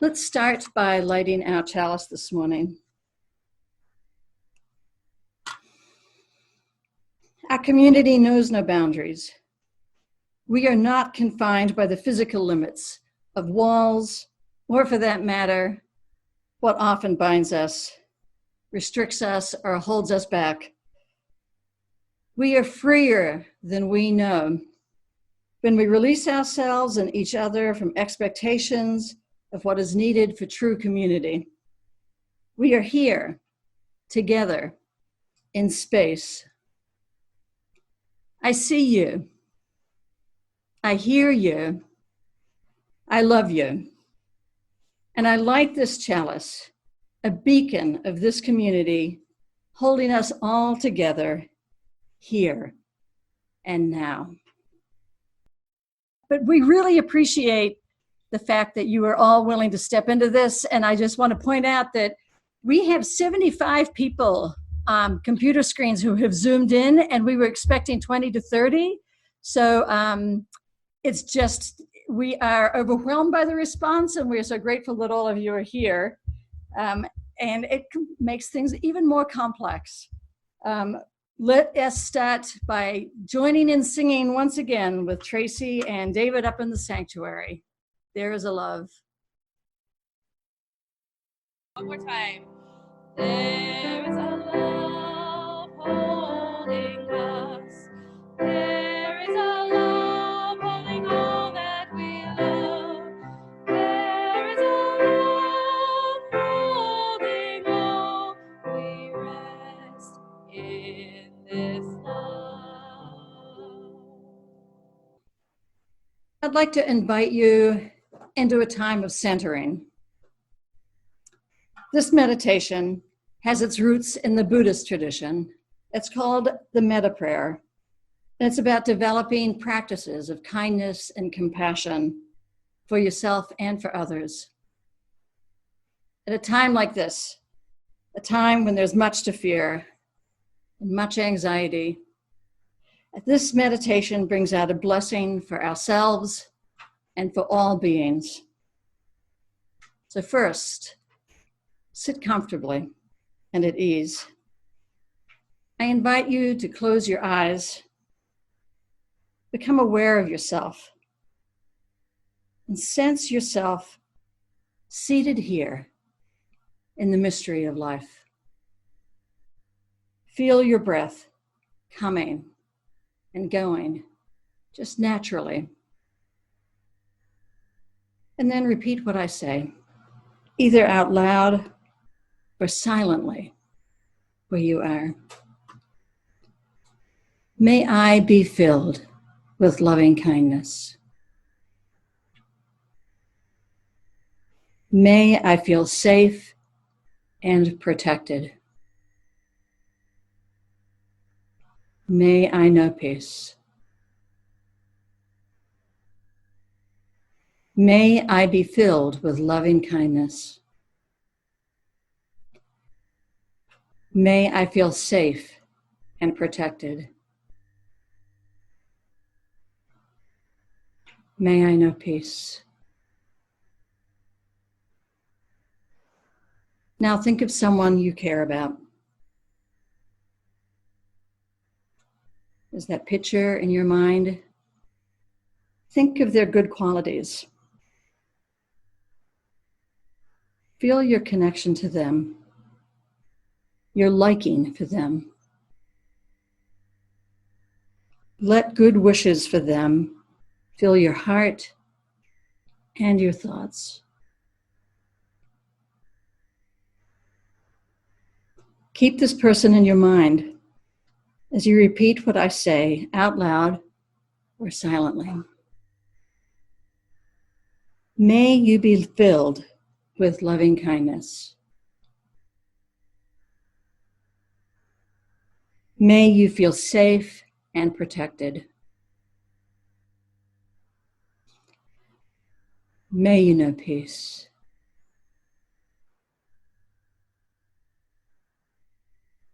Let's start by lighting our chalice this morning. Our community knows no boundaries. We are not confined by the physical limits of walls, or for that matter, what often binds us, restricts us, or holds us back. We are freer than we know when we release ourselves and each other from expectations of what is needed for true community. We are here together in space. I see you. I hear you. I love you. And I light this chalice, a beacon of this community, holding us all together here and now. But we really appreciate the fact that you are all willing to step into this. And I just want to point out that we have 75 people, computer screens, who have Zoomed in, and we were expecting 20 to 30. So it's just, we are overwhelmed by the response, and we're so grateful that all of you are here. And it makes things even more complex. Let us start by joining in singing once again with Tracy and David up in the sanctuary. There is a love. One more time. There is a love holding us. There is a love holding all that we love. There is a love holding all. We rest in this love. I'd like to invite you into a time of centering. This meditation has its roots in the Buddhist tradition. It's called the metta prayer. And it's about developing practices of kindness and compassion for yourself and for others. At a time like this, a time when there's much to fear and much anxiety, this meditation brings out a blessing for ourselves and for all beings. So first, sit comfortably and at ease. I invite you to close your eyes, become aware of yourself, and sense yourself seated here in the mystery of life. Feel your breath coming and going just naturally. And then repeat what I say, either out loud or silently where you are. May I be filled with loving kindness. May I feel safe and protected. May I know peace. May I be filled with loving kindness. May I feel safe and protected. May I know peace. Now think of someone you care about. Is that picture in your mind? Think of their good qualities. Feel your connection to them, your liking for them. Let good wishes for them fill your heart and your thoughts. Keep this person in your mind as you repeat what I say out loud or silently. May you be filled with loving kindness. May you feel safe and protected. May you know peace.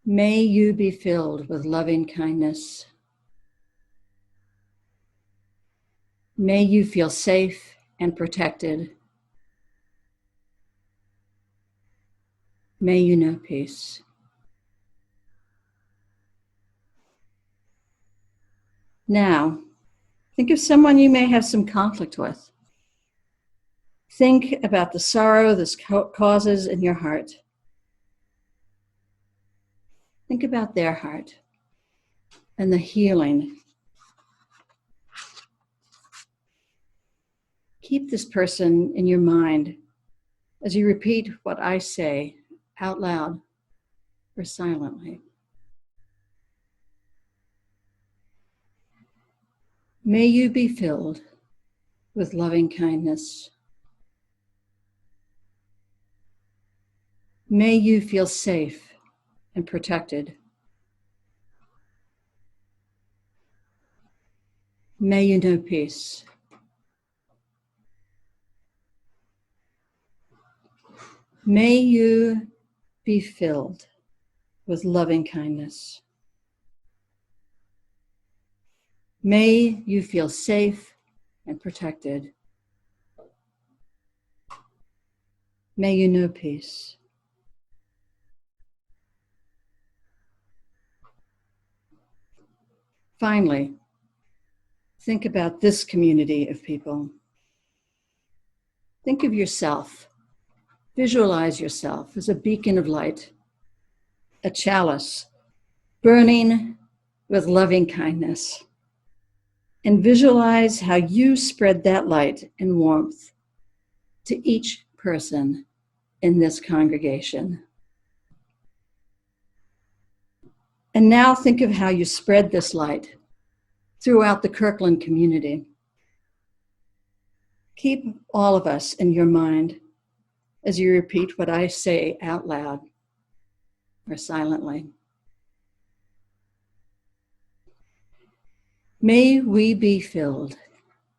May you be filled with loving kindness. May you feel safe and protected. May you know peace. Now, think of someone you may have some conflict with. Think about the sorrow this causes in your heart. Think about their heart and the healing. Keep this person in your mind as you repeat what I say out loud or silently. May you be filled with loving kindness. May you feel safe and protected. May you know peace. May you be filled with loving kindness. May you feel safe and protected. May you know peace. Finally, think about this community of people. Think of yourself. Visualize yourself as a beacon of light, a chalice burning with loving kindness. And visualize how you spread that light and warmth to each person in this congregation. And now think of how you spread this light throughout the Kirkland community. Keep all of us in your mind as you repeat what I say out loud or silently. May we be filled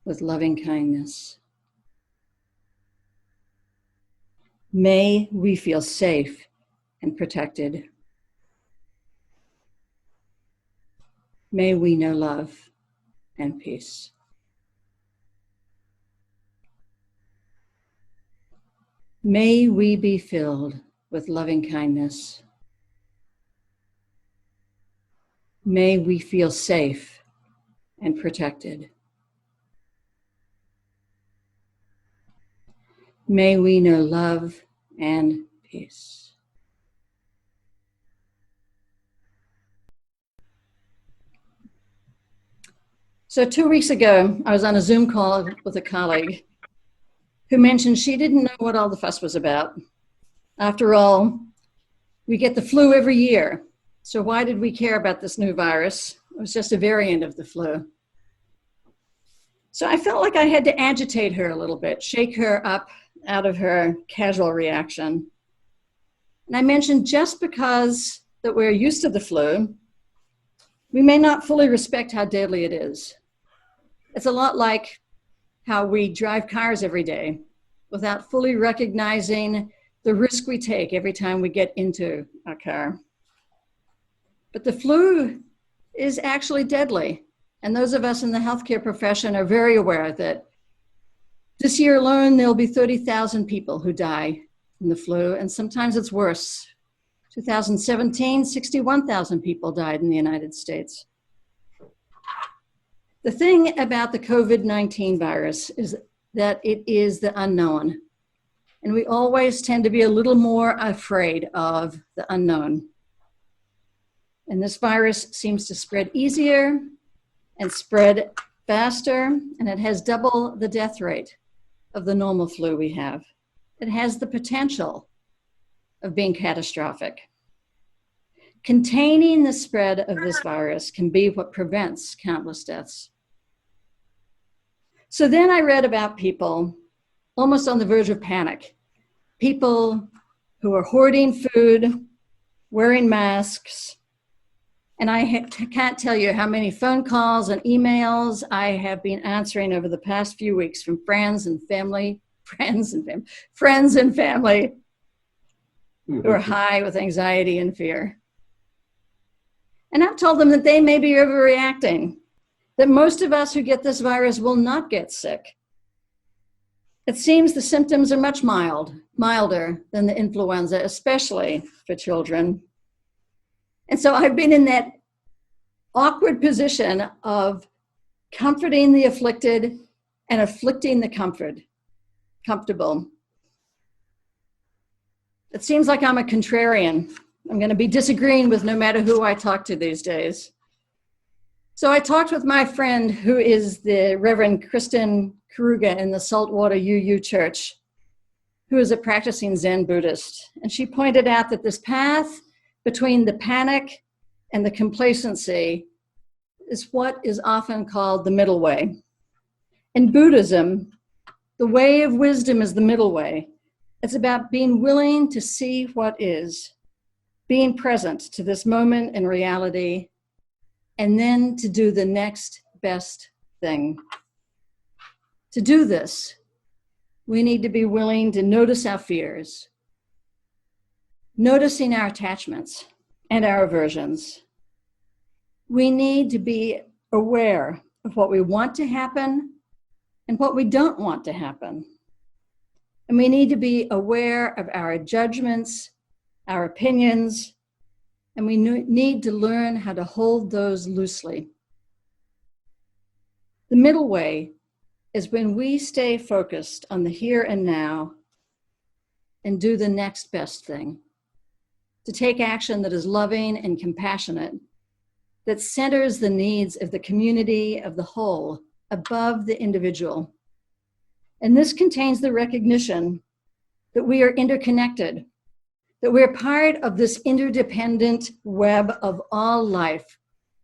with loving kindness. May we feel safe and protected. May we know love and peace. May we be filled with loving kindness. May we feel safe and protected. May we know love and peace. So 2 weeks ago, I was on a Zoom call with a colleague who mentioned she didn't know what all the fuss was about. After all, we get the flu every year. So why did we care about this new virus? It was just a variant of the flu. So I felt like I had to agitate her a little bit, shake her up out of her casual reaction. And I mentioned just because that we're used to the flu, we may not fully respect how deadly it is. It's a lot like how we drive cars every day without fully recognizing the risk we take every time we get into a car. But the flu is actually deadly. And those of us in the healthcare profession are very aware that this year alone, there'll be 30,000 people who die from the flu, and sometimes it's worse. 2017, 61,000 people died in the United States. The thing about the COVID-19 virus is that it is the unknown. And we always tend to be a little more afraid of the unknown. And this virus seems to spread easier and spread faster, and it has double the death rate of the normal flu we have. It has the potential of being catastrophic. Containing the spread of this virus can be what prevents countless deaths. So then I read about people almost on the verge of panic. People who are hoarding food, wearing masks. And I can't tell you how many phone calls and emails I have been answering over the past few weeks from friends and family who are high with anxiety and fear. And I've told them that they may be overreacting, that most of us who get this virus will not get sick. It seems the symptoms are much milder than the influenza, especially for children. And so I've been in that awkward position of comforting the afflicted and afflicting the comfortable. It seems like I'm a contrarian. I'm going to be disagreeing with no matter who I talk to these days. So I talked with my friend who is the Reverend Kristen Karuga in the Saltwater UU Church, who is a practicing Zen Buddhist. And she pointed out that this path between the panic and the complacency is what is often called the middle way. In Buddhism, the way of wisdom is the middle way. It's about being willing to see what is, being present to this moment in reality, and then to do the next best thing. To do this, we need to be willing to notice our fears, noticing our attachments and our aversions. We need to be aware of what we want to happen and what we don't want to happen. And we need to be aware of our judgments, our opinions, and we need to learn how to hold those loosely. The middle way is when we stay focused on the here and now and do the next best thing, to take action that is loving and compassionate, that centers the needs of the community of the whole above the individual. And this contains the recognition that we are interconnected, that we're part of this interdependent web of all life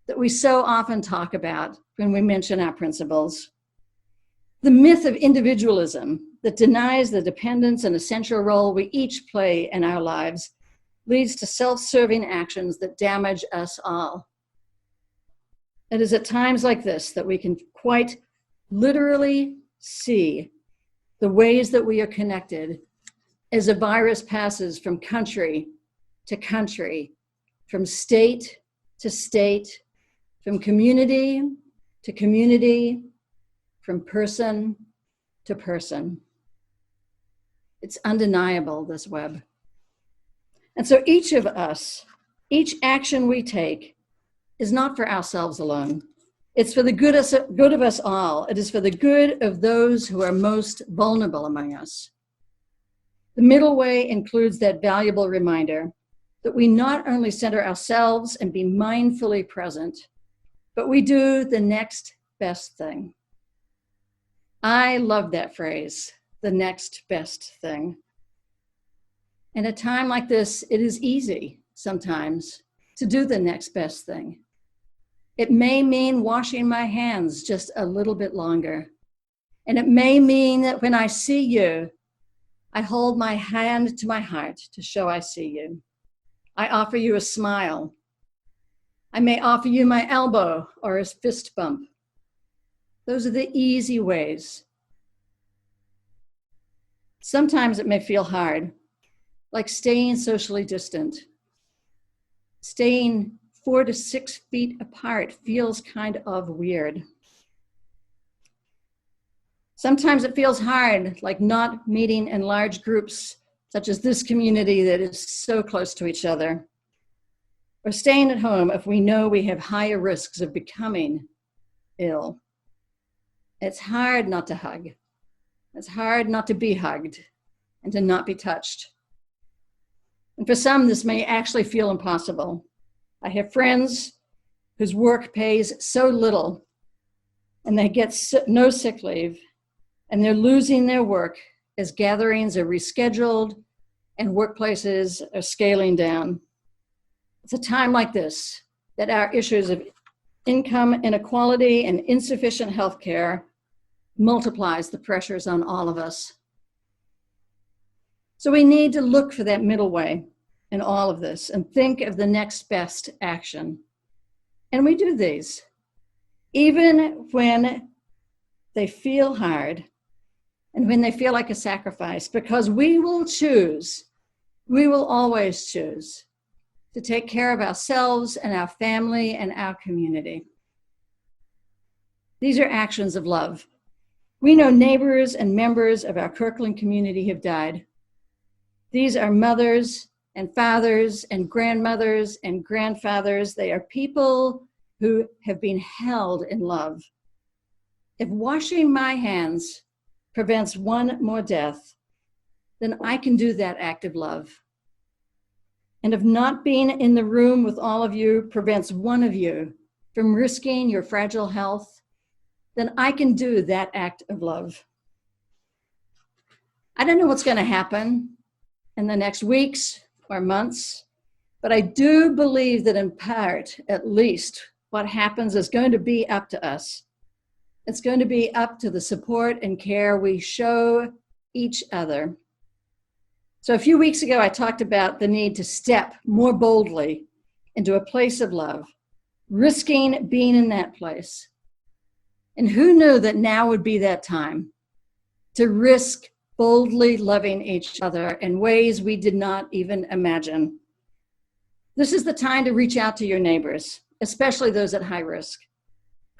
that we so often talk about when we mention our principles. The myth of individualism that denies the dependence and essential role we each play in our lives leads to self-serving actions that damage us all. It is at times like this that we can quite literally see the ways that we are connected as a virus passes from country to country, from state to state, from community to community, from person to person. It's undeniable, this web. And so each of us, each action we take is not for ourselves alone. It's for the good of us all. It is for the good of those who are most vulnerable among us. The middle way includes that valuable reminder that we not only center ourselves and be mindfully present, but we do the next best thing. I love that phrase, the next best thing. In a time like this, it is easy sometimes to do the next best thing. It may mean washing my hands just a little bit longer. And it may mean that when I see you, I hold my hand to my heart to show I see you. I offer you a smile. I may offer you my elbow or a fist bump. Those are the easy ways. Sometimes it may feel hard, like staying socially distant. Staying 4 to 6 feet apart feels kind of weird. Sometimes it feels hard, like not meeting in large groups, such as this community that is so close to each other. Or staying at home if we know we have higher risks of becoming ill. It's hard not to hug. It's hard not to be hugged and to not be touched. And for some, this may actually feel impossible. I have friends whose work pays so little and they get no sick leave, and they're losing their work as gatherings are rescheduled and workplaces are scaling down. It's a time like this that our issues of income inequality and insufficient health care multiplies the pressures on all of us. So we need to look for that middle way in all of this and think of the next best action. And we do these, even when they feel hard and when they feel like a sacrifice, because we will always choose to take care of ourselves and our family and our community. These are actions of love. We know neighbors and members of our Kirkland community have died. These are mothers and fathers and grandmothers and grandfathers. They are people who have been held in love. If washing my hands prevents one more death, then I can do that act of love. And if not being in the room with all of you prevents one of you from risking your fragile health, then I can do that act of love. I don't know what's going to happen in the next weeks or months, but I do believe that in part, at least, what happens is going to be up to us. It's going to be up to the support and care we show each other. So a few weeks ago, I talked about the need to step more boldly into a place of love, risking being in that place. And who knew that now would be that time to risk boldly loving each other in ways we did not even imagine. This is the time to reach out to your neighbors, especially those at high risk.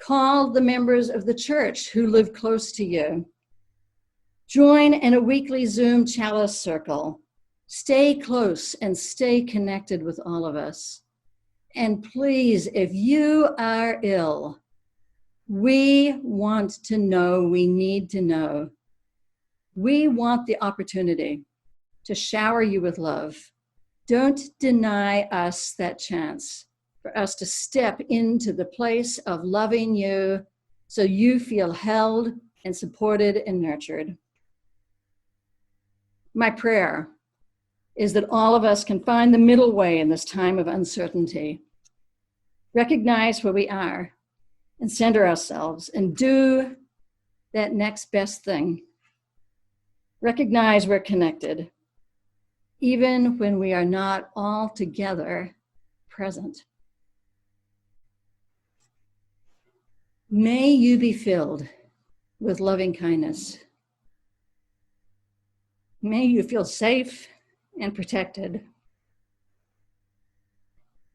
Call the members of the church who live close to you. Join in a weekly Zoom chalice circle. Stay close and stay connected with all of us. And please, if you are ill, we want to know, we need to know. We want the opportunity to shower you with love. Don't deny us that chance for us to step into the place of loving you so you feel held and supported and nurtured. My prayer is that all of us can find the middle way in this time of uncertainty. Recognize where we are and center ourselves and do that next best thing. Recognize we're connected, even when we are not all together present. May you be filled with loving kindness. May you feel safe and protected.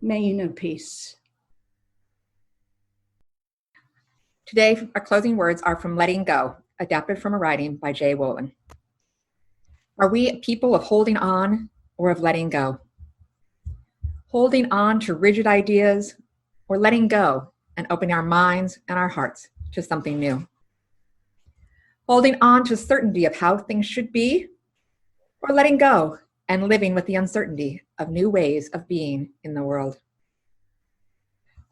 May you know peace. Today, our closing words are from Letting Go, adapted from a writing by Jay Wolin. Are we a people of holding on or of letting go? Holding on to rigid ideas or letting go and opening our minds and our hearts to something new? Holding on to certainty of how things should be or letting go and living with the uncertainty of new ways of being in the world?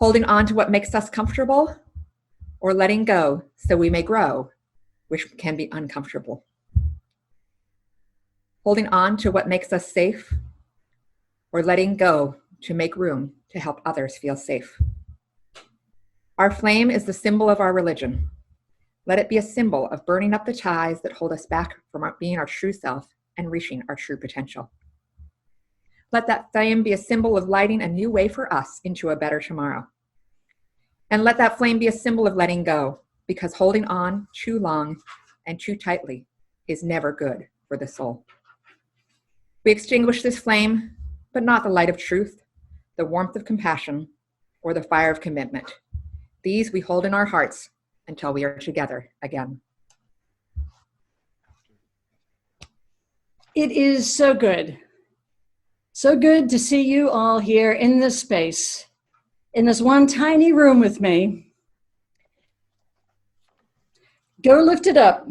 Holding on to what makes us comfortable or letting go so we may grow, which can be uncomfortable? Holding on to what makes us safe or letting go to make room to help others feel safe? Our flame is the symbol of our religion. Let it be a symbol of burning up the ties that hold us back from being our true self and reaching our true potential. Let that flame be a symbol of lighting a new way for us into a better tomorrow. And let that flame be a symbol of letting go, because holding on too long and too tightly is never good for the soul. We extinguish this flame, but not the light of truth, the warmth of compassion, or the fire of commitment. These we hold in our hearts until we are together again. It is so good to see you all here in this space, in this one tiny room with me. Go lift it up.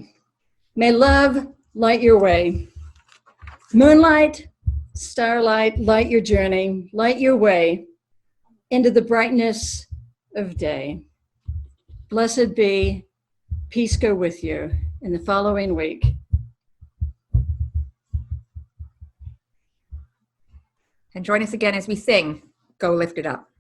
May love light your way. Moonlight, starlight, light your journey, light your way into the brightness of day. Blessed be, peace go with you in the following week. And join us again as we sing, Go Lift It Up.